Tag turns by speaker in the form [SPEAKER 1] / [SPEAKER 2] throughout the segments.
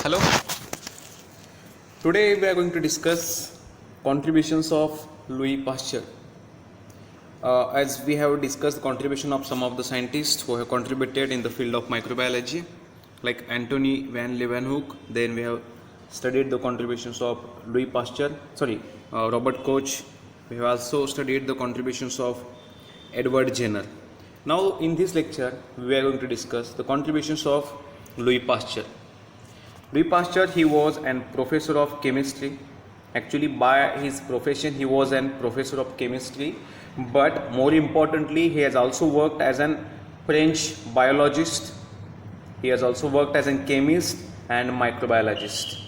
[SPEAKER 1] Hello. Today we are going to discuss contributions of Louis Pasteur. As we have discussed the contribution of some of the scientists who have contributed in the field of microbiology, like Antony van Leeuwenhoek. Then we have studied the contributions of Louis Pasteur. Robert Koch. We have also studied the contributions of Edward Jenner. Now, in this lecture, we are going to discuss the contributions of Louis Pasteur. Louis Pasteur, he was a professor of chemistry. Actually, by his profession, he was a professor of chemistry. But more importantly, he has also worked as a French biologist. He has also worked as a chemist and microbiologist.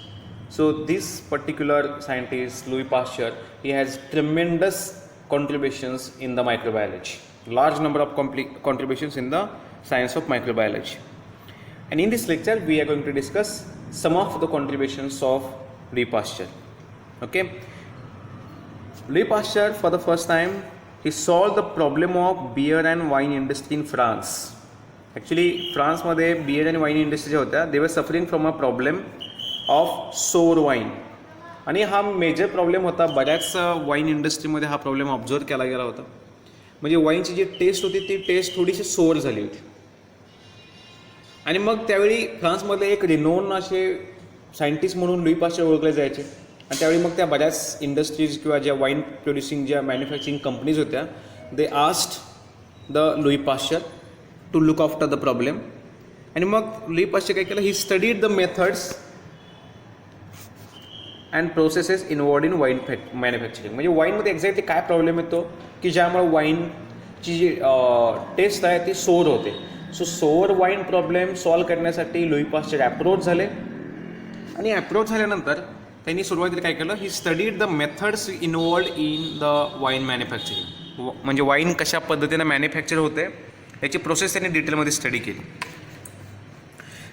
[SPEAKER 1] So this particular scientist, Louis Pasteur, he has tremendous contributions in the microbiology. Large number of contributions in the science of microbiology. And in this lecture, we are going to discuss some of the contributions of Louis Pasteur. Okay. Louis Pasteur, for the first time, he solved the problem of beer and wine industry in France. Actually, France मध्ये beer and wine industry होत्या, they were suffering from a problem of sour wine. आणि हा major problem होता. बऱ्याच wine इंडस्ट्रीमध्ये हा problem observe केला गेला होता. म्हणजे वाईनची जी टेस्ट होती ती टेस्ट थोडीशी सोअर झाली होती. आणि मग त्यावेळी फ्रान्समधले एक रिनोन असे सायंटिस्ट म्हणून लुई पाश्चर ओळखले जायचे. आणि त्यावेळी मग त्या बऱ्याच इंडस्ट्रीज किंवा ज्या वाईन प्रोड्युसिंग ज्या मॅन्युफॅक्चरिंग कंपनीज होत्या, they asked the Louis Pasteur to look after the problem. आणि मग लुई पाश्चर काय केलं, he studied the methods and processes involved in wine manufacturing. म्हणजे वाईनमध्ये एक्झॅक्टली काय प्रॉब्लेम येतो की ज्यामुळे वाईनची जी टेस्ट आहे ती सोअर होते. So sour wine problem solve करण्यासाठी लुई पाश्चर अप्रोच झाले. आणि अप्रोच झाल्यानंतर त्यांनी सुरुवातीला काय केलं, he studied the methods involved in the wine manufacturing. म्हणजे वाईन कशा पद्धतीनं मॅन्युफॅक्चर होते याची प्रोसेस त्यांनी डिटेलमध्ये स्टडी केली.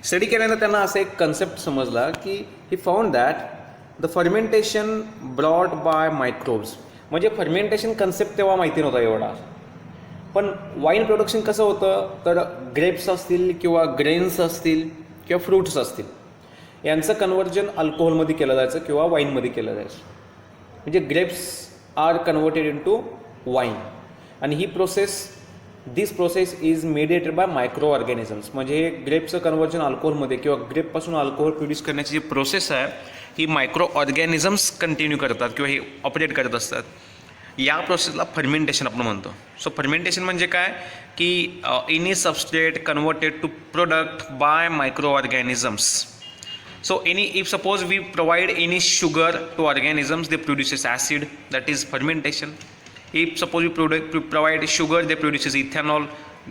[SPEAKER 1] स्टडी केल्यानंतर त्यांना असं एक कन्सेप्ट समजला की ही found that the fermentation brought by microbes. म्हणजे फर्मेंटेशन कन्सेप्ट तेव्हा माहिती नव्हता एवढा. पण वाईन प्रोडक्शन कसं होतं तर ग्रेप्स असतील किंवा ग्रेन्स असतील किंवा फ्रूट्स असतील यांचं कन्व्हर्जन अल्कोहोलमध्ये केलं जायचं किंवा वाईनमध्ये केलं जायचं. म्हणजे grapes are converted into wine. आणि ही this process is mediated by micro organisms. म्हणजे हे ग्रेपचं कन्व्हर्जन अल्कोहोलमध्ये किंवा ग्रेपपासून अल्कोहोल प्रोड्यूस करण्याची जी प्रोसेस आहे ही मायक्रो ऑर्गॅनिझम्स कंटिन्यू करतात किंवा हे ऑपरेट करत असतात. या प्रोसेसला फर्मेंटेशन आपण म्हणतो. सो फर्मेंटेशन म्हणजे काय की any substrate converted to product by micro organisms. So if suppose we provide any sugar to organisms, they produces acid, that is fermentation. If suppose we provide sugar, they produces ethanol,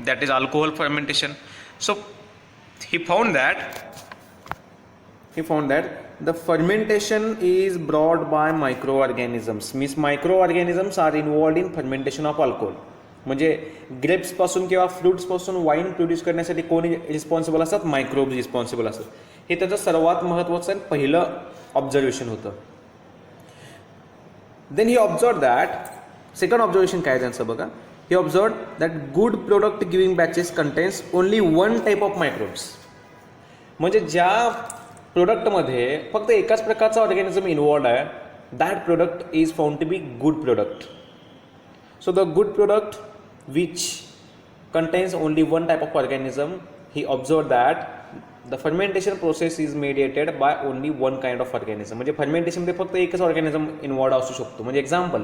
[SPEAKER 1] that is alcohol fermentation. So he found that the fermentation is brought by microorganisms. Means microorganisms are involved in fermentation of alcohol. म्हणजे ग्रेप्सपासून किंवा फ्रूट्सपासून wine produce करण्यासाठी कोणी responsible असतात, microbes responsible असतात. हे त्याचं सर्वात महत्त्वाचं आणि पहिलं ऑब्झर्वेशन होतं. Then he observe that second observation काय त्यांचं बघा. He observe that good product giving batches contains only one type of microbes. म्हणजे ज्या प्रोडक्टमध्ये फक्त एकाच प्रकारचा ऑर्गॅनिझम इन्वॉल्ड आहे, that product is found to be good product. So the good product which contains only one type of organism, he observed that the fermentation process is mediated by only one kind of organism. म्हणजे fermentation मध्ये फक्त एकच organism involved असू शकतो. म्हणजे example,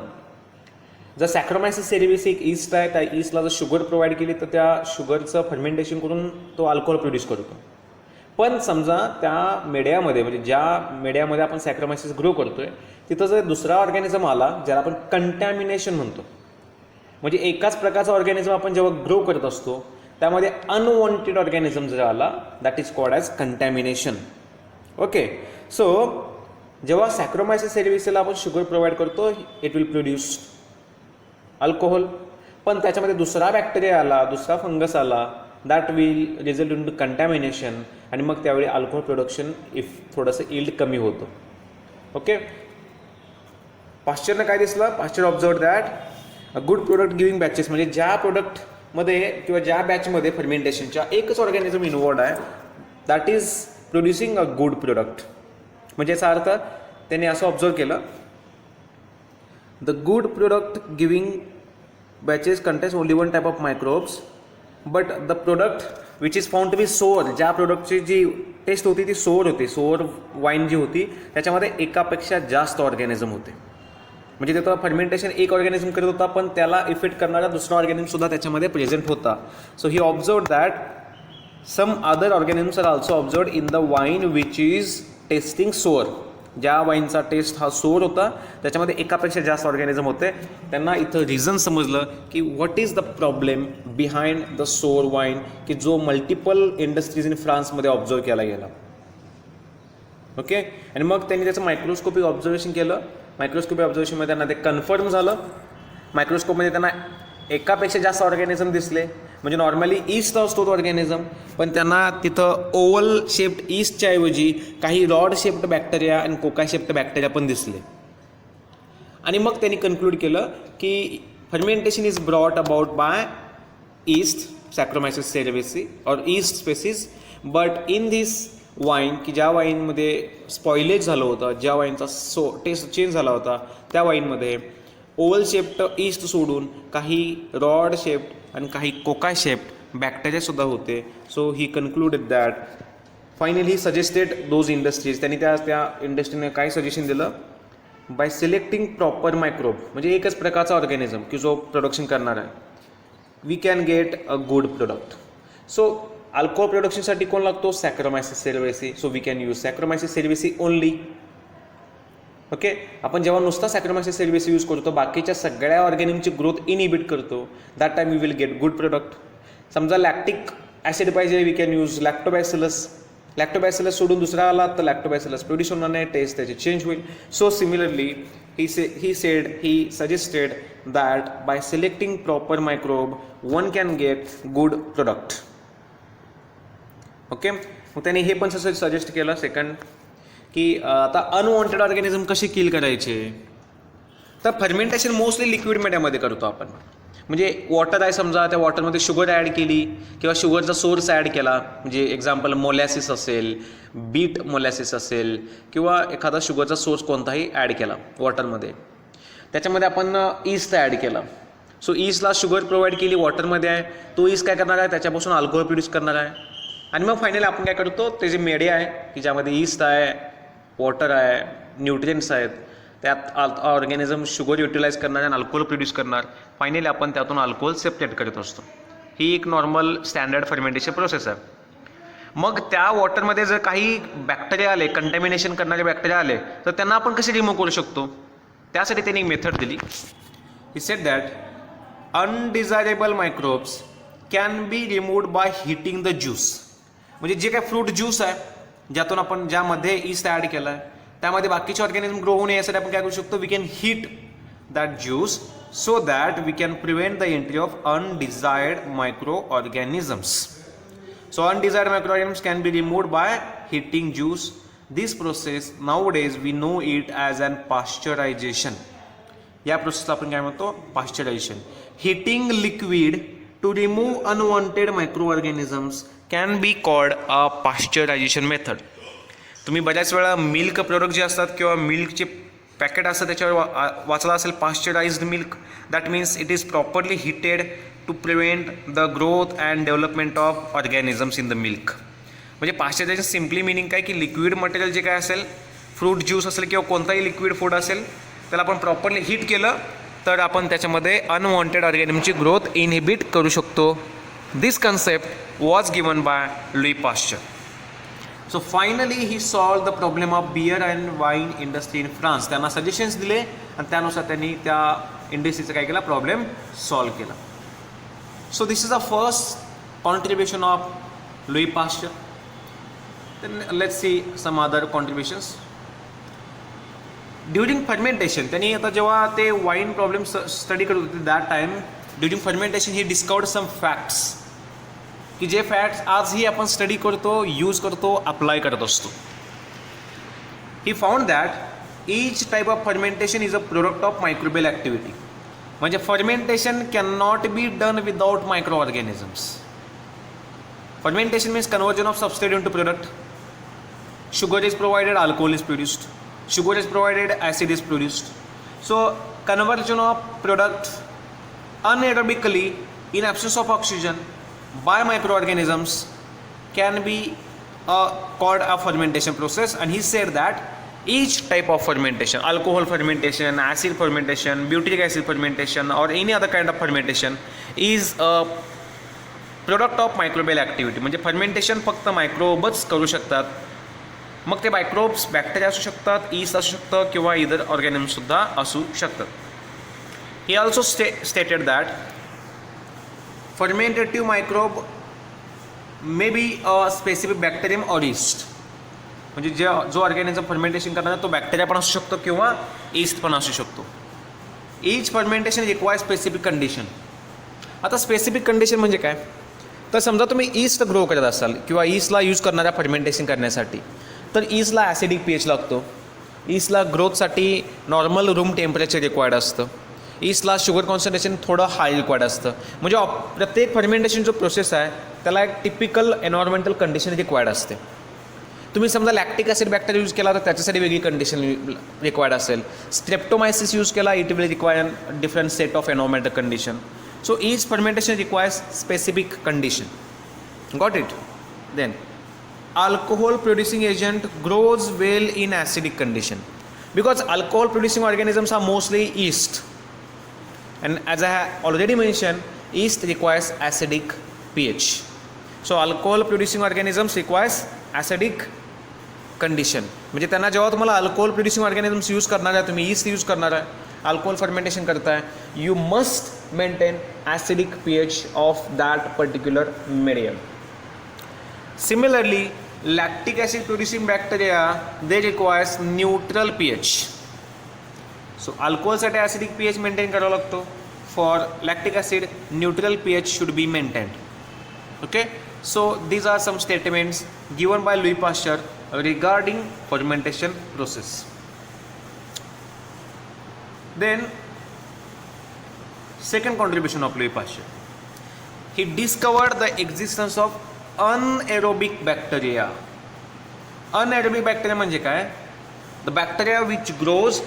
[SPEAKER 1] जर सॅक्रोमायसिस सेरेविस एक east आहे, त्या ईस्टला जर शुगर प्रोव्हाइड केली तर त्या शुगरचं फर्मेंटेशन करून तो अल्कोहोल प्रोड्यूस करतो. पण समजा त्या मीडियामध्ये म्हणजे ज्या मीडियामध्ये आपण सॅक्रोमायसिस ग्रो करतोय तिथं जर दुसरा ऑर्गॅनिझम आला ज्याला आपण कंटॅमिनेशन म्हणतो. म्हणजे एकाच प्रकारचा ऑर्गॅनिझम आपण जेव्हा ग्रो करत असतो त्यामध्ये अनवॉन्टेड ऑर्गॅनिझम जर आला, that is called as contamination. Okay. So जेव्हा सॅक्रोमायसिस सेरेविसला आपण शुगर प्रोव्हाइड करतो, इट विल प्रोड्यूस अल्कोहोल. पण त्याच्यामध्ये दुसरा बॅक्टेरिया आला, दुसरा फंगस आला, that will result in to contamination. आणि मग त्यावेळी अल्कोहोल प्रोडक्शन थोडंसं इल्ड कमी होतं. ओके. पाश्चरनं काय दिसलं, Pasteur observe that good product giving batches म्हणजे ज्या प्रोडक्टमध्ये किंवा ज्या बॅचमध्ये फर्मेंटेशनच्या एकच ऑर्गॅनिझम इन्वॉल्ड आहे, that is producing a good product. म्हणजे याचा अर्थ त्यांनी असं ऑब्झर्व केलं, the good product giving batches contains only one type of microbes, but the product which is found to be sour, ज्या प्रोडक्टची जी टेस्ट होती ती सोअर होती, सोअर वाईन जी होती त्याच्यामध्ये एकापेक्षा जास्त ऑर्गॅनिझम होते. म्हणजे त्याचं फर्मेंटेशन एक ऑर्गॅनिझम करत होता, पण त्याला इफेक्ट करणारा दुसरा ऑर्गॅनिझम सुद्धा त्याच्यामध्ये प्रेझेंट होता. So he observe that some other organisms are also observe in the wine which is tasting sour. ज्या वाईनचा टेस्ट हा सोअर होता त्याच्यामध्ये एकापेक्षा जास्त ऑर्गॅनिझम होते. त्यांना इथं रिझन समजलं की what is the problem behind the sour wine, की जो मल्टिपल इंडस्ट्रीज इन फ्रान्समध्ये ऑब्झर्व केला गेला. ओके, आणि मग त्यांनी त्याचं मायक्रोस्कोपिक ऑब्झर्वेशन केलं. मायक्रोस्कोपिक ऑब्झर्वेशनमध्ये त्यांना ते कन्फर्म झालं. मायक्रोस्कोपमध्ये त्यांना एकापेक्षा जास्त ऑर्गॅनिझम दिसले. म्हणजे नॉर्मली ईस्ट असतो तो ऑर्गॅनिझम, पण त्यांना तिथं ओव्हल शेप्ड ईस्टच्या ऐवजी काही रॉड शेप्ड बॅक्टेरिया आणि कोका शेप्ड बॅक्टेरिया पण दिसले. आणि मग त्यांनी कन्क्लूड केलं की fermentation is brought about by yeast saccharomyces cerevisiae और yeast species, but in this wine, की ज्या वाईनमध्ये स्पॉइलेज झालं होतं, ज्या वाईनचा टेस्ट चेंज झाला होता, त्या वाईनमध्ये ओव्हल शेप्ड ईस्ट सोडून काही रॉड शेप्ड आणि काही कोका शेप्ड बॅक्टेरियासुद्धा होते. So he concluded that finally he suggested those industries. त्यांनी त्या इंडस्ट्रीने काय सजेशन दिलं, बाय सिलेक्टिंग प्रॉपर मायक्रोब, म्हणजे एकच प्रकारचा ऑर्गॅनिझम की जो प्रोडक्शन करणार आहे, we can get a good product. So alcohol प्रोडक्शनसाठी कोण लागतो, saccharomyces cerevisiae. So we can use saccharomyces cerevisiae only. Okay, आपण जेव्हा नुसता सॅक्रोमायसिस सेरेवेसी यूज करतो, बाकीच्या सगळ्या ऑर्गॅनिमची ग्रोथ इनहिबिट करतो, that time we will get good product. समजा लॅक्टिक ॲसिड पाहिजे, we can use lactobacillus. Lactobacillus सोडून दुसरा आला तर लॅक्टोबॅसिलस प्रोड्यूस होणार नाही, टेस्ट त्याची चेंज होईल. So similarly he suggested that by selecting proper microbe one can get good product. Okay, मग त्याने हे पण सजेस्ट केलं सेकंड की आता अनवॉन्टेड ऑर्गॅनिझम कसे किल करायचे. तर फर्मेंटेशन मोस्टली लिक्विड मीडियामध्ये करतो आपण. म्हणजे वॉटर आहे, समजा त्या वॉटरमध्ये शुगर ॲड केली किंवा शुगरचा सोर्स ॲड केला, म्हणजे एक्झाम्पल मोलॅसिस असेल, बीट मोलॅसिस असेल, किंवा एखादा शुगरचा सोर्स कोणताही ॲड केला वॉटरमध्ये, त्याच्यामध्ये आपण ईस्ट ॲड केला. सो ईस्टला शुगर प्रोव्हाइड केली वॉटरमध्ये आहे, तो ईस्ट काय करणार आहे, त्याच्यापासून अल्कोहोल प्रोड्यूस करणार आहे. आणि मग फायनली आपण काय करतो, ते जे मीडिया आहे की ज्यामध्ये ईस्ट आहे, वॉटर आहे, न्यूट्रिएंट्स आहेत, त्यात ऑर्गॅनिझम शुगर युटिलाइज करणार आणि अल्कोहोल प्रोड्यूस करणार. फायनली आपण त्यातून अल्कोहोल सेपरेट करत असतो. ही एक नॉर्मल स्टँडर्ड फर्मेंटेशन प्रोसेस आहे. मग त्या वॉटरमध्ये जर काही बॅक्टेरिया आले, कंटॅमिनेशन करणारे बॅक्टेरिया आले, तर त्यांना आपण कसे रिमूव्ह करू शकतो, त्यासाठी त्यांनी एक मेथड दिली. He said that undesirable microbes can be removed by heating the juice. म्हणजे जे काय फ्रूट ज्यूस आहे, ज्यामध्ये ईस्ट ॲड केला आहे, त्यामध्ये बाकीचे ऑर्गॅनिझम ग्रो होऊ नये यासाठी आपण काय करू शकतो, we can heat that juice so that we can prevent the entry of undesired micro organisms. So undesired microorganisms can be removed by heating juice. This process nowadays we know it as an pasteurization. या प्रोसेसला आपण काय म्हणतो, pasteurization. Heating liquid to remove unwanted microorganisms can be called a pasteurization method. तुम्ही बऱ्याच वेळा milk product जे असतात किंवा मिल्कचे पॅकेट असतात त्याच्यावर वाचला असेल pasteurized milk. That means it is properly heated to prevent the growth and development of organisms in the milk. म्हणजे पाश्चरायझेशन सिम्पली मिनिंग काय की लिक्विड मटेरियल जे काय असेल, फ्रूट ज्यूस असेल किंवा कोणताही लिक्विड फूड असेल, त्याला आपण प्रॉपरली हीट केलं तर आपण त्याच्यामध्ये अनवॉन्टेड ऑर्गॅनिझमची ग्रोथ इनहिबिट करू शकतो. This concept was given by Louis Pasteur. So finally he solve the problem of beer and wine industry in France. त्यांना सजेशन्स दिले आणि त्यानुसार त्यांनी त्या इंडस्ट्रीचा काय केला, प्रॉब्लेम सॉल्व केला. So this is the first contribution of Louis Pasteur. Then let's see some other contributions. During fermentation, त्यांनी आता जेव्हा ते वाईन प्रॉब्लेम स्टडी करत होते that time, during fermentation he discovered some facts, की जे फॅक्ट्स आजही आपण स्टडी करतो, यूज करतो, अप्लाय करत असतो. He found that each type of fermentation is a product of microbial activity. म्हणजे fermentation can not be done without microorganisms. Fermentation means conversion of substrate into product. sugar is provided, alcohol is produced. Sugar is provided, acid is produced. So conversion of product anaerobically in absence of oxygen by microorganisms can be called a fermentation process. And he said that each type of fermentation, alcohol fermentation, acid fermentation, butyric acid fermentation, or any other kind of fermentation is a product of microbial activity. म्हणजे fermentation फक्त मायक्रोबच करू शकतात. मग ते microbes bacteria असू शकतात, east असू शकतं, किंवा इतर ऑर्गॅनिमसुद्धा असू शकतात. He also stated that fermentative microbe may be a specific bacterium or yeast. म्हणजे जो ऑर्गॅनिझम फर्मेंटेशन करणार तो बॅक्टेरिया पण असू शकतो किंवा ईस्ट पण असू शकतो. Each fermentation require specific condition. आता स्पेसिफिक कंडिशन म्हणजे काय, तर समजा तुम्ही ईस्ट ग्रो करत असाल किंवा ईस्टला यूज करणाऱ्या फर्मेंटेशन करण्यासाठी, तर ईस्टला ॲसिडिक pH लागतो. ईस्टला ग्रोथसाठी नॉर्मल रूम टेम्परेचर रिक्वायर्ड असतं. ईस्टला शुगर कॉन्सन्ट्रेशन थोडं हाय रिक्वायर्ड असतं. म्हणजे प्रत्येक फर्मेंटेशन जो प्रोसेस आहे त्याला एक टिपिकल एन्व्हायरमेंटल कंडिशन रिक्वायर्ड असते. तुम्ही समजा लॅक्टिक ॲसिड बॅक्टेरिया यूज केला तर त्याच्यासाठी वेगळी कंडिशन रिक्वायर्ड असेल. स्ट्रेप्टोमायसिस यूज केला, it will require different set of environmental condition. So each fermentation requires specific condition. Got it? Then alcohol producing agent grows well in acidic condition because alcohol producing organisms are mostly yeast, and as I have already mentioned, yeast requires acidic pH. So alcohol producing organisms requires acidic condition. म्हणजे त्यांना जेव्हा तुम्हाला alcohol producing organisms use करणार आहे, तुम्ही east use करणार आहे, alcohol fermentation करताय, you must maintain acidic pH of that particular medium. Similarly lactic acid producing bacteria they requires neutral pH. So अल्कोहोलसाठी ॲसिडिक pH मेंटेन करावा लागतो. For lactic acid neutral pH should be maintained. Okay, so these are some statements given by Louis Pasteur regarding fermentation process. Then second contribution of Louis Pasteur, he discovered the existence of anaerobic bacteria. Anaerobic bacteria म्हणजे काय, the bacteria which grows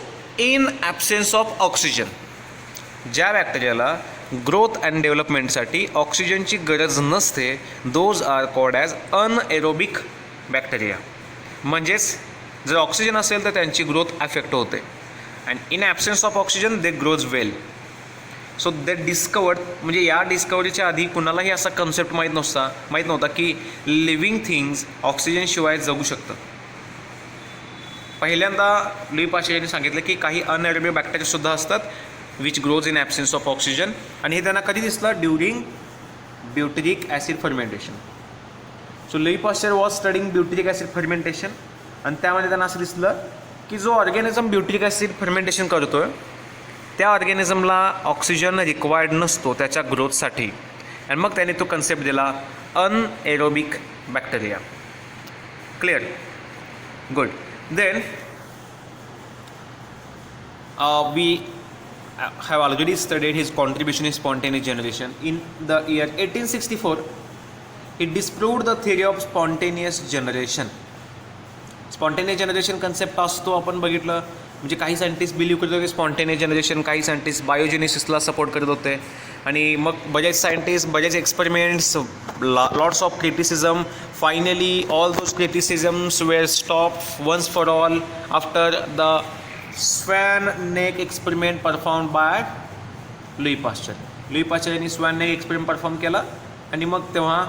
[SPEAKER 1] in absence of oxygen. ज्या बॅक्टेरियाला growth and डेव्हलपमेंटसाठी ऑक्सिजनची गरज नसते, those are called as anaerobic bacteria. म्हणजेच जर oxygen असेल तर त्यांची ग्रोथ अफेक्ट होते. And in absence of oxygen they grows well. So they discovered, म्हणजे या डिस्कवरीच्या आधी कुणालाही असा कन्सेप्ट माहीत नव्हता की लिव्हिंग थिंग्स ऑक्सिजनशिवाय जगू शकतं. पहिल्यांदा लुई पाश्चर यांनी सांगितलं की काही अनएरोबिक बॅक्टेरियासुद्धा असतात which grows in absence of oxygen. आणि हे त्यांना कधी दिसलं, during ब्युटेरिक acid fermentation. So Louis Pasteur was studying ब्युटेरिक acid fermentation, आणि त्यामध्ये त्यांना असं दिसलं की जो ऑर्गॅनिझम ब्युटेरिक ॲसिड फर्मेंटेशन करतो आहे त्या ऑर्गॅनिझमला ऑक्सिजन रिक्वायर्ड नसतो त्याच्या ग्रोथसाठी. आणि मग त्याने तो कन्सेप्ट दिला anaerobic bacteria. Clear? Good. Then we have already studied his contribution in spontaneous generation. In the year 1864, he disproved the theory of spontaneous generation. Spontaneous generation concept असतो आपण बघितलं. म्हणजे काही सायंटिस्ट बिलीव्ह करत होते स्पॉन्टेनियस जनरेशन, काही scientist बायोजेनेसिसला support करत होते. आणि मग बरेच सायंटिस्ट, बरेच experiments, lots of criticism. Finally all those criticisms were stop once for all after the swan neck experiment perform by Louis Pasteur. Louis Pasteur यांनी स्वॅन नेक एक्सपेरिमेंट परफॉर्म केला आणि मग तेव्हा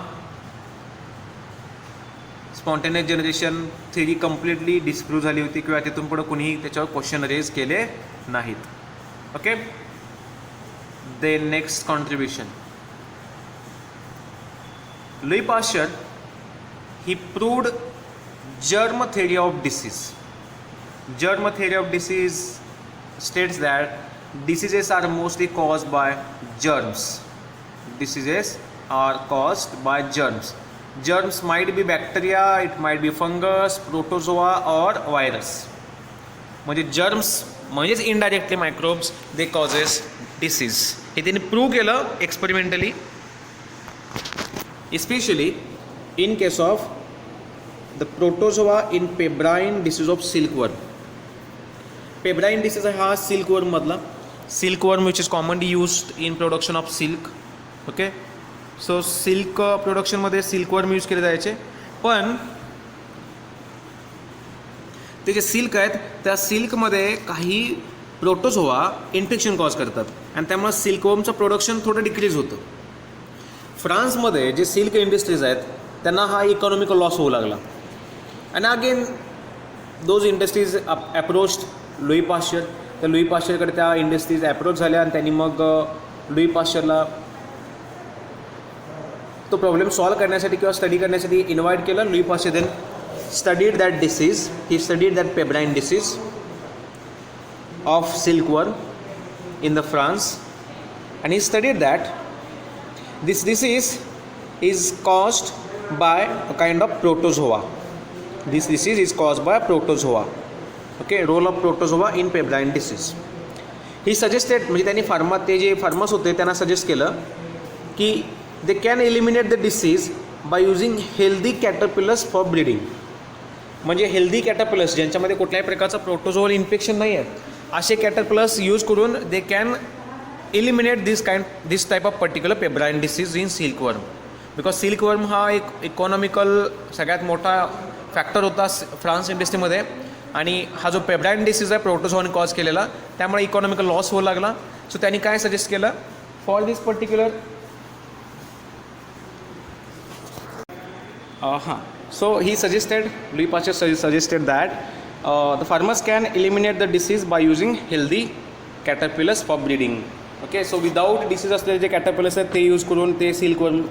[SPEAKER 1] spontaneous generation theory completely disprove झाली होती किंवा तिथून पुढे कुणीही त्याच्यावर क्वेश्चन रेज केले नाहीत. Okay. The next contribution, Louis Pasteur he proved germ theory of disease. Germ theory of disease states that diseases are mostly caused by germs. Diseases are caused by germs. Germs might be bacteria, it might be fungus, protozoa or virus. म्हणजे germs म्हणजेच indirectly microbes, they causes disease. हे त्यांनी prove केलं experimentally, especially in case of the protozoa in pebrine disease of silkworm. Pebrine disease हा silkworm मधला, silkworm which is commonly used in production of silk. Okay, so silk प्रोडक्शनमध्ये silkworm use केले जायचे, पण ते जे सिल्क आहेत त्या सिल्कमध्ये काही प्रोटोझोआ इन्फेक्शन कॉज करतात आणि त्यामुळे सिल्कवर्मचं प्रोडक्शन थोडं डिक्रीज होतं. फ्रान्समध्ये जे सिल्क इंडस्ट्रीज आहेत त्यांना हा इकॉनॉमिकल लॉस होऊ लागला. And again those industries approached Louis Pasteur. त्या लुई पाश्चरकडे त्या इंडस्ट्रीज अप्रोच झाल्या आणि त्यांनी मग लुई पाश्चरला तो प्रॉब्लेम सॉल्व करण्यासाठी किंवा स्टडी करण्यासाठी इन्व्हाइट केलं. Louis Pasteur then studied that disease. He studied that pebrine disease of silkworm in the France, and he studied that this disease is caused by a kind of protozoa. This disease is caused by a protozoa. Okay, role of protozoa in pebrine disease. He suggested, म्हणजे त्यांनी ते जे farmers होते त्यांना suggest केलं की they can eliminate the disease by using healthy caterpillars for breeding. म्हणजे healthy caterpillars ज्यांच्यामध्ये कुठल्याही प्रकारचं प्रोटोझोअल इन्फेक्शन नाही आहे असे कॅटरपिलर्स यूज करून they can eliminate this type of particular pebrine disease in silkworm. Because silkworm हा एक इकॉनॉमिकल सगळ्यात मोठा फॅक्टर होता फ्रान्स इंडस्ट्रीमध्ये, आणि हा जो पेब्राइन डिसीज आहे प्रोटोझोआने कॉज केलेला त्यामुळे इकॉनॉमिकल लॉस होऊ लागला. सो त्यांनी काय सजेस्ट केलं for this particular So he suggested, Louis Pasteur suggested that the farmers can eliminate the disease by using healthy caterpillars for breeding. Okay, so without disease असलेले जे caterpillars आहेत ते use करून ते सिल्कवर्म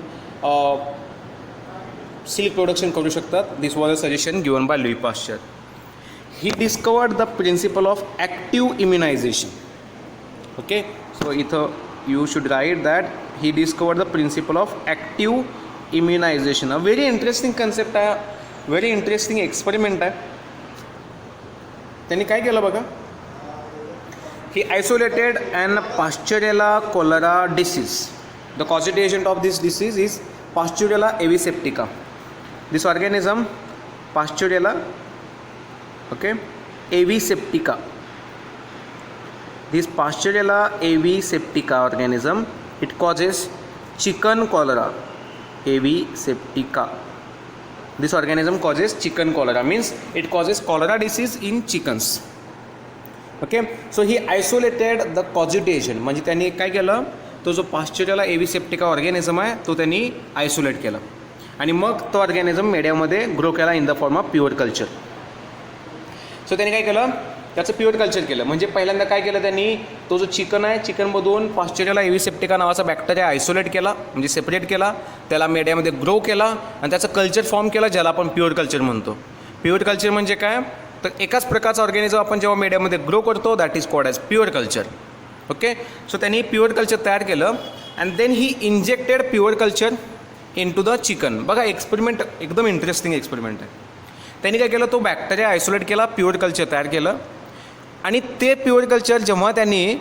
[SPEAKER 1] सिल्क प्रोडक्शन करू शकतात. This was a suggestion given by Louis Pasteur. He discovered the principle of active immunization. Okay, so इथं you should write that he discovered the principle of active immunization. A very interesting concept आहे, very interesting experiment आहे. त्यांनी काय केलं बघा, he isolated and Pasteurella cholera disease. The causative agent of this disease is Pasteurella aviseptica. This organism Pasteurella, okay, aviseptica. This Pasteurella aviseptica organism, it causes chicken cholera. Eviseptica. This organism causes chicken cholera, means it causes cholera disease in chickens. Okay, so he isolated the causation. म्हणजे त्यांनी काय केलं, तो जो पाश्चरेला एविसेप्टिका organism आहे तो त्यांनी isolate केला आणि मग तो ऑर्गॅनिझम मीडियामध्ये ग्रो केला in the form of pure culture. So त्यांनी काय केलं, त्याचं प्युअर कल्चर केलं. म्हणजे पहिल्यांदा काय केलं त्यांनी, तो जो चिकन आहे चिकनमधून पाश्चरेला एविसेप्टिका नावाचा बॅक्टेरिया आयसोलेट केला, म्हणजे सेपरेट केला, त्याला मीडियामध्ये ग्रो केला आणि त्याचं कल्चर फॉर्म केलं ज्याला आपण प्युअर कल्चर म्हणतो. प्युअर कल्चर म्हणजे काय, तर एकाच प्रकारचा ऑर्गॅनिझम आपण जेव्हा मीडियामध्ये ग्रो करतो that is called as pure culture. Okay, so त्यांनी प्युअर कल्चर तयार केलं and then he injected pure culture in to the chicken. बघा एक्सपेरिमेंट एकदम इंटरेस्टिंग एक्सपेरिमेंट आहे. त्यांनी काय केलं, तो बॅक्टेरिया आयसोलेट केला, प्युअर कल्चर तयार केलं आणि ते प्युअर कल्चर जेव्हा त्यांनी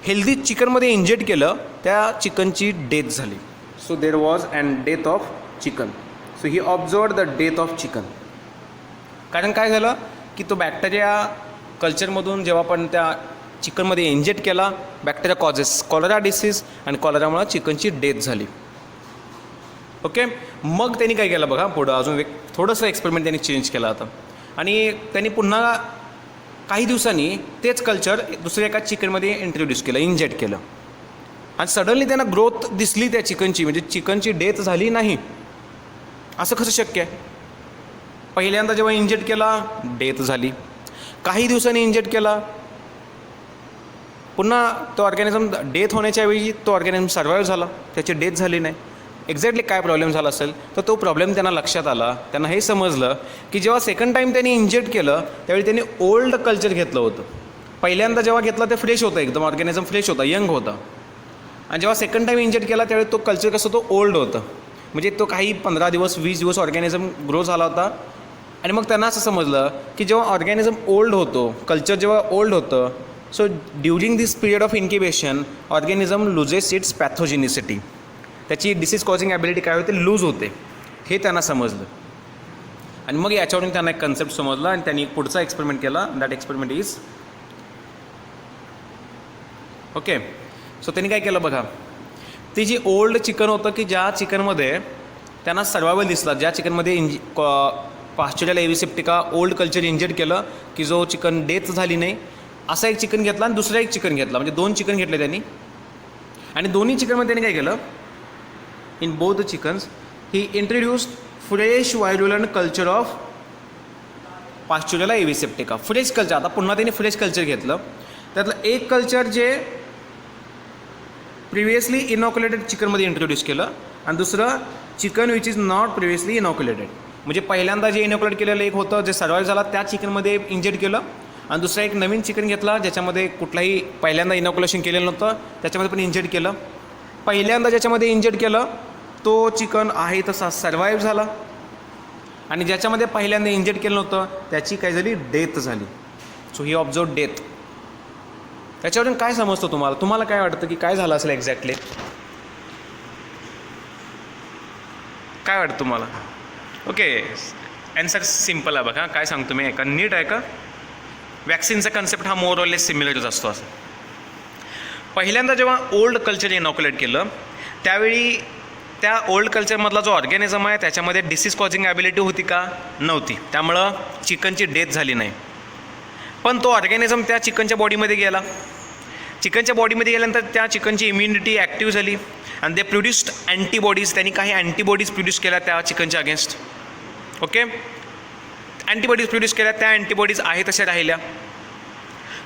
[SPEAKER 1] हेल्दी चिकनमध्ये इंजेक्ट केलं त्या चिकनची डेथ झाली. So there was and death of chicken. So he observe the death of chicken. कारण काय झालं की तो बॅक्टेरिया कल्चरमधून जेव्हा आपण त्या चिकनमध्ये इंजेक्ट केला, बॅक्टेरिया कॉजेस कॉलरा डिसीज आणि कॉलरामुळे चिकनची डेथ झाली. ओके, मग त्यांनी काय केलं बघा, पुढं अजून एक थोडंसं एक्सपेरिमेंट त्यांनी चेंज केला होता आणि त्यांनी पुन्हा काही दिवसांनी तेच कल्चर दुसऱ्या एका चिकनमध्ये इंट्रोड्यूस केलं, इंजेक्ट केलं आणि सडनली त्यांना ग्रोथ दिसली त्या चिकनची, म्हणजे चिकनची डेथ झाली नाही. असं कसं शक्य आहे? पहिल्यांदा जेव्हा इंजेक्ट केला डेथ झाली, काही दिवसांनी इंजेक्ट केला पुन्हा तो ऑर्गॅनिझम डेथ होण्याच्या ऐवजी तो ऑर्गॅनिझम सर्वाईव्ह झाला, त्याची डेथ झाली नाही. एक्झॅक्टली काय प्रॉब्लेम झाला असेल तर तो प्रॉब्लेम त्यांना लक्षात आला. त्यांना हे समजलं की जेव्हा सेकंड टाईम त्यांनी इंजेक्ट केलं त्यावेळी त्यांनी ओल्ड कल्चर घेतलं होतं. पहिल्यांदा जेव्हा घेतलं ते फ्रेश होतं, एकदम ऑर्गॅनिझम फ्रेश होता, यंग होता, आणि जेव्हा सेकंड टाईम इंजेक्ट केला त्यावेळी तो कल्चर कसं तो ओल्ड होतं, म्हणजे तो काही 15 दिवस 20 दिवस ऑर्गॅनिझम ग्रो झाला होता. आणि मग त्यांना असं समजलं की जेव्हा ऑर्गॅनिझम ओल्ड होतो, कल्चर जेव्हा ओल्ड होतं, so during this period of incubation organism loses its pathogenicity. त्याची डिसीज कॉजिंग ॲबिलिटी काय होते, लूज होते, हे त्यांना समजलं. आणि मग याच्यावरून त्यांना एक कन्सेप्ट समजला आणि त्यांनी एक पुढचा एक्सपेरिमेंट केला. That experiment is okay. So त्यांनी काय केलं बघा, ती जी ओल्ड चिकन होतं की ज्या चिकनमध्ये त्यांना सर्वायवल दिसला, ज्या चिकनमध्ये पाश्चुरियला एव्हिसेप्टिका ओल्ड कल्चर इंजेक्ट केलं की जो चिकन डेथ झाली नाही, असा एक चिकन घेतला आणि दुसरा एक चिकन घेतला, म्हणजे 2 चिकन घेतले त्यांनी. आणि दोन्ही चिकनमध्ये त्यांनी काय केलं, in both the chickens he introduced fresh virulent culture of Pasteurella aviseptica. Fresh culture, आता पुन्हा त्यांनी फ्रेश कल्चर घेतलं. त्यातलं एक कल्चर जे प्रिव्हियसली इनॉक्युलेटेड चिकनमध्ये इंट्रोड्यूस केलं आणि दुसरं chicken which is not previously inoculated. म्हणजे पहिल्यांदा जे इनॉक्युलेट केलेलं एक होतं जे सर्वाईव्ह झाला त्या चिकनमध्ये इंजेक्ट केलं आणि दुसरा एक नवीन चिकन घेतला ज्याच्यामध्ये कुठलाही पहिल्यांदा इनॉक्युलेशन केलेलं नव्हतं, त्याच्यामध्ये पण इंजेक्ट केलं. पहिल्यांदा ज्याच्यामध्ये इंजेक्ट केलं तो चिकन आहे तसा सर्वाईव्ह झाला आणि ज्याच्यामध्ये पहिल्यांदा इंजेक्ट केलं नव्हतं त्याची काय झाली, डेथ झाली. So he observe death. त्याच्यावरून काय समजतं तुम्हाला काय वाटतं की काय झालं असेल एक्झॅक्टली, काय वाटतं तुम्हाला? ओके, ॲन्सर सिम्पल आहे बघा. काय सांगतो मी, ऐका नीट आहे का. वॅक्सिनचा कन्सेप्ट हा मोर ऑर लेस सिमिलरच असतो. असं पहिल्यांदा जेव्हा ओल्ड कल्चर इनॉक्युलेट केलं त्यावेळी त्या ओल्ड कल्चरमधला जो ऑर्गॅनिझम आहे त्याच्यामध्ये डिसीज कॉजिंग ॲबिलिटी होती का, नव्हती. त्यामुळं चिकनची डेथ झाली नाही. पण तो ऑर्गॅनिझम त्या चिकनच्या बॉडीमध्ये गेला. चिकनच्या बॉडीमध्ये गेल्यानंतर त्या चिकनची इम्युनिटी ॲक्टिव्ह झाली आणि दे प्रोड्युस्ड अँटीबॉडीज. त्यांनी काही अँटीबॉडीज प्रोड्यूस केल्या त्या चिकनच्या अगेन्स्ट. ओके, अँटीबॉडीज प्रोड्यूस केल्या, त्या अँटीबॉडीज आहे तशा राहिल्या.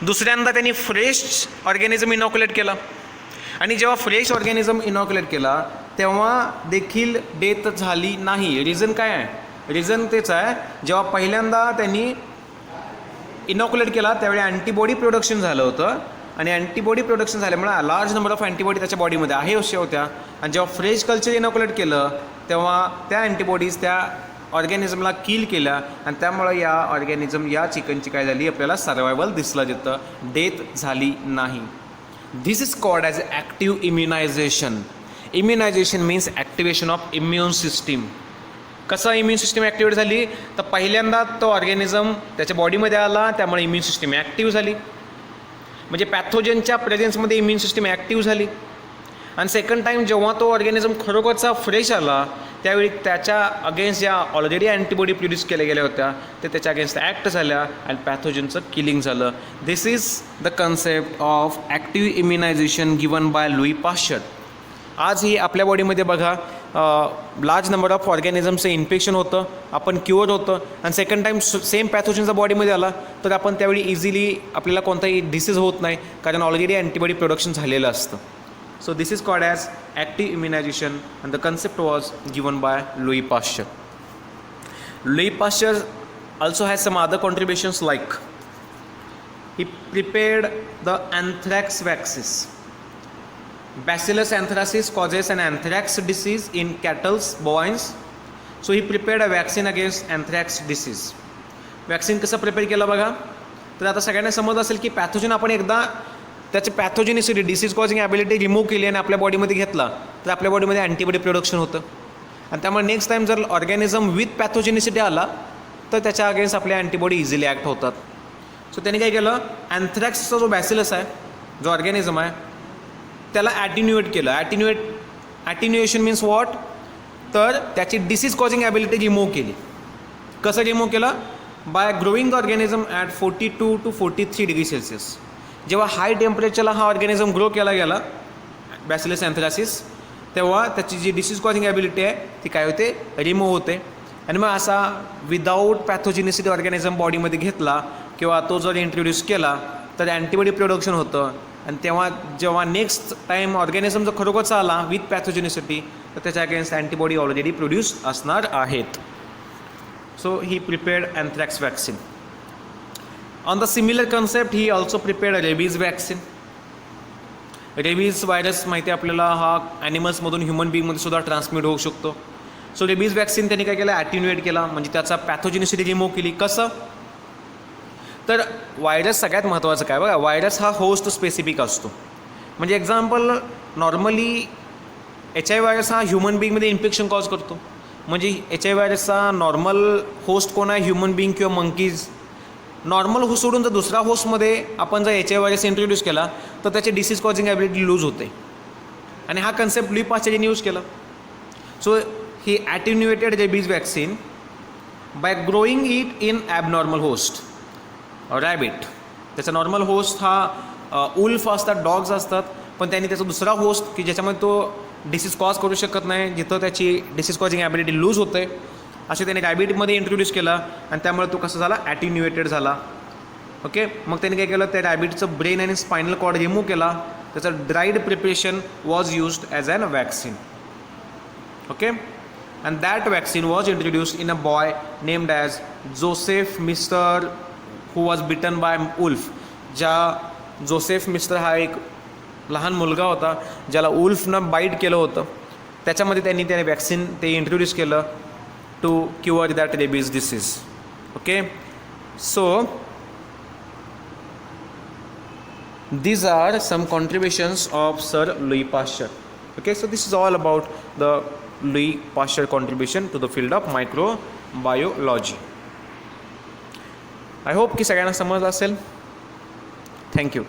[SPEAKER 1] दुसऱ्यांदा त्यांनी फ्रेश ऑर्गॅनिझम इनॉक्युलेट केला आणि जेव्हा फ्रेश ऑर्गॅनिझम इनॉक्युलेट केला तेव्हा देखील डेथ झाली नाही. रिझन काय आहे, रिझन तेच आहे, जेव्हा पहिल्यांदा त्यांनी इनॉक्युलेट केला त्यावेळी अँटीबॉडी प्रोडक्शन झालं होतं आणि अँटीबॉडी प्रोडक्शन झाल्यामुळे लार्ज नंबर ऑफ अँटीबॉडी त्याच्या बॉडीमध्ये आहे अशा होत्या. आणि जेव्हा फ्रेश कल्चर इनॉक्युलेट केलं तेव्हा त्या अँटीबॉडीज त्या ऑर्गॅनिझमला किल केल्या आणि त्यामुळं या ऑर्गॅनिझम या चिकनची काय झाली, आपल्याला सर्वायवल दिसलं, जिथं डेथ झाली नाही. This is called as active immunization. Immunization means activation of immune system. कसं इम्युन सिस्टीम ॲक्टिवेट झाली, तर पहिल्यांदा तो ऑर्गॅनिझम त्याच्या बॉडीमध्ये आला त्यामुळे इम्युन सिस्टीम ॲक्टिव्ह झाली, म्हणजे पॅथोजनच्या प्रेझेन्समध्ये इम्युन सिस्टीम ॲक्टिव्ह झाली. आणि सेकंड टाईम जेव्हा तो ऑर्गॅनिझम खरोखरचा फ्रेश आला त्यावेळी त्याच्या अगेन्स्ट ज्या ऑलरेडी अँटीबॉडी प्रोड्यूस केल्या गेल्या होत्या ते त्याच्या अगेन्स्ट ॲक्ट झाल्या आणि पॅथोजनचं किलिंग झालं. This is the concept of active immunization given by Louis Pasteur. आजही आपल्या बॉडीमध्ये बघा लार्ज नंबर ऑफ ऑर्गॅनिझमचं इन्फेक्शन होतं, आपण क्युअर होतं आणि सेकंड टाईम सेम पॅथोजनचा बॉडीमध्ये आला तर आपण त्यावेळी इझिली आपल्याला कोणताही डिसीज होत नाही कारण ऑलरेडी अँटीबॉडी प्रोडक्शन झालेलं असतं. So this is called as active immunization and the concept was given by Louis Pasteur. Louis Pasteur also has some other contributions like he prepared the anthrax vaccines. Bacillus anthracis causes an anthrax disease in cattle, bovines. So he prepared a vaccine against anthrax disease. Vaccine कसं prepare केलं बघा, तर आता सगळ्यांना समज असेल की pathogen आपण एकदा त्याची पॅथोजेनिसिटी डिसीज कॉजिंग ॲबिलिटी रिमूव्ह केली आणि आपल्या बॉडीमध्ये घेतला तर आपल्या बॉडीमध्ये अँटीबॉडी प्रोडक्शन होतं आणि त्यामुळे नेक्स्ट टाईम जर ऑर्गॅनिझम विथ पॅथोजेनिसिटी आला तर त्याच्या अगेन्स्ट आपल्या अँटीबॉडी इझिली ॲक्ट होतात. सो त्यांनी काय केलं, अँथ्रॅक्सचा जो बॅसिलस आहे, जो ऑर्गॅनिझम आहे, त्याला ॲटिन्युएट केलं. ॲटिन्युएशन मीन्स वॉट, तर त्याची डिसीज कॉजिंग ॲबिलिटी रिमूव्ह केली. कसं रिमूव्ह केलं, by growing the organism at 42 to 43 degree Celsius. जेव्हा हाय टेम्परेचरला हा ऑर्गॅनिझम ग्रो केला गेला बॅसिलस अँथ्रासिस तेव्हा त्याची जी डिसीज कॉजिंग ॲबिलिटी आहे ती काय होते, रिमूव्ह होते. आणि मग असा विदाऊट पॅथोजेनिसिटी ऑर्गॅनिझम बॉडीमध्ये घेतला किंवा तो जर इंट्रोड्यूस केला तर अँटीबॉडी प्रोडक्शन होतं आणि तेव्हा जेव्हा नेक्स्ट टाईम ऑर्गॅनिझम जर खरोखरचा आला विथ पॅथोजेनिसिटी तर त्याच्या अगेन्स्ट अँटीबॉडी ऑलरेडी प्रोड्यूस असणार आहेत. So he prepared anthrax vaccine. On the similar concept, he also prepared a rabies vaccine. Rabies virus माहिती आपल्याला हा ॲनिमल्समधून ह्युमन बीइंगमध्ये सुद्धा ट्रान्समिट होऊ शकतो. सो रेबीज वॅक्सिन त्यांनी काय केलं, ॲटिन्युएट केला, म्हणजे त्याचा पॅथोजेनिसिटी रिमूव्ह केली. कसं, तर व्हायरस सगळ्यात महत्त्वाचं काय बघा, व्हायरस हा होस्ट स्पेसिफिक असतो. म्हणजे एक्झाम्पल नॉर्मली HIV व्हायरस हा ह्युमन बीइंगमध्ये इन्फेक्शन कॉज करतो म्हणजे HIV व्हायरसचा नॉर्मल होस्ट कोण आहे, ह्युमन बिंग किंवा मंकीज. नॉर्मल होस्ट सोडून जर दुसरा होस्टमध्ये आपण जर HIV व्हायरस इंट्रोड्यूस केला तर त्याची डिसीज कॉजिंग ॲबिलिटी लूज होते. आणि हा कन्सेप्ट लुई पाश्चरने यूज केला. So he attenuated rabies vaccine by growing it in abnormal host rabbit. त्याचा नॉर्मल होस्ट हा उल्फ असतात, डॉग्स असतात, पण त्यांनी त्याचा दुसरा होस्ट की ज्याच्यामध्ये तो डिसीज कॉज करू शकत नाही, जिथं त्याची डिसीज कॉजिंग ॲबिलिटी लूज होते, असे त्याने रॅबिटमध्ये इंट्रोड्यूस केला. आणि त्यामुळे तो कसा झाला, ॲटिन्युएटेड झाला. ओके, मग त्याने काय केलं, त्या रॅबिटचं ब्रेन आणि स्पायनल कॉर्ड रिमूव्ह केला. त्याचं dried preparation was used as an vaccine. Okay, and that vaccine was introduced in a boy named as Joseph Meister who was bitten by wolf. Joseph Meister हा एक लहान मुलगा होता ज्याला उल्फनं bite केलं होतं. त्याच्यामध्ये त्याने वॅक्सिन ते इंट्रोड्यूस केलं to cure that rabies disease. Okay, so these are some contributions of Sir Louis Pasteur. Okay, so this is all about the Louis Pasteur contribution to the field of microbiology. I hope की सगळ्यांना समजलं असेल. Thank you.